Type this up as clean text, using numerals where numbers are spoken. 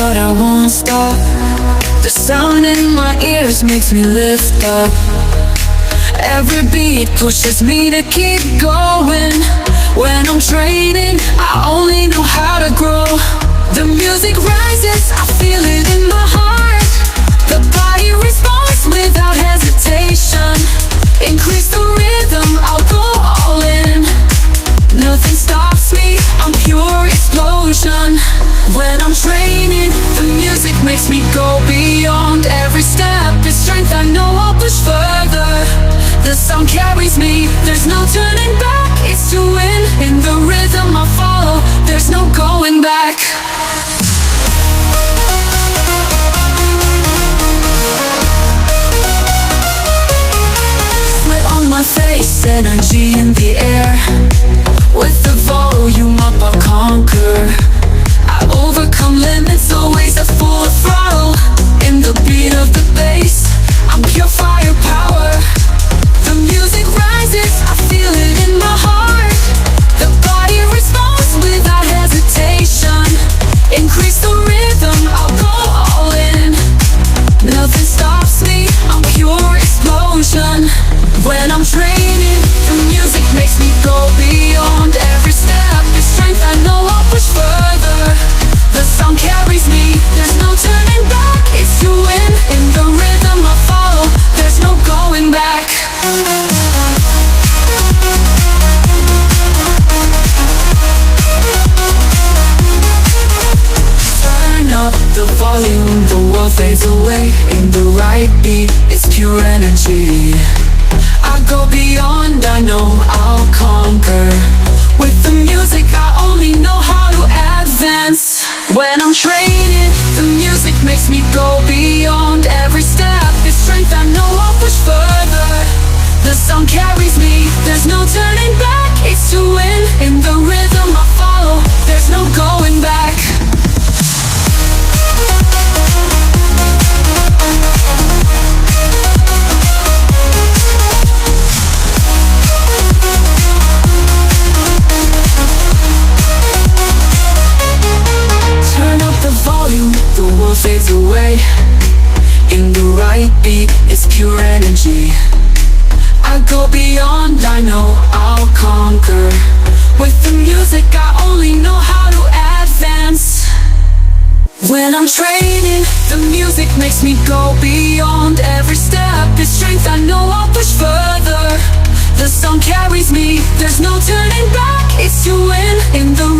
but I won't stop. The sound in my ears makes me lift up. Every beat pushes me to keep going. When I'm training, I only know how to grow. The music rises, I feel it in my heart. The body responds without hesitation. Increase the rhythm, I'll go all in. Nothing stops me, I'm pure explosion. When I'm training, the music makes me go beyond. Every step is strength, I know I'll push further. The sound carries me, there's no turning back. It's to win, in the rhythm I follow. There's no going back. Sweat on my face, energy in the air. With the volume up I'll conquer. I overcome limits, always at full throttle. In the beat of the bass, I'm pure firepower. The music rises, I feel it in my heart. The body responds without hesitation. Increase the rhythm, I'll go all in. Nothing stops me, I'm pure explosion. When I'm training, the music makes me go beyond. Every step is strength, I know I'll push further. The sound carries me, there's no turning back. It's to win, in the rhythm I follow. There's no going back. Turn up the volume, the world fades away. In the right beat, it's pure energy. I go beyond, I know I'll conquer. With the music I only know how to advance. When I'm training, the music makes me go beyond. Every step is strength, I know I'll push further. The sound carries me, there's no turning back. It's to win, in the rhythm I follow. There's no going back. The world fades away. In the right beat, it's pure energy. I go beyond, I know I'll conquer. With the music I only know how to advance. When I'm training, the music makes me go beyond. Every step is strength, I know I'll push further. The sound carries me, there's no turning back. It's to win, in the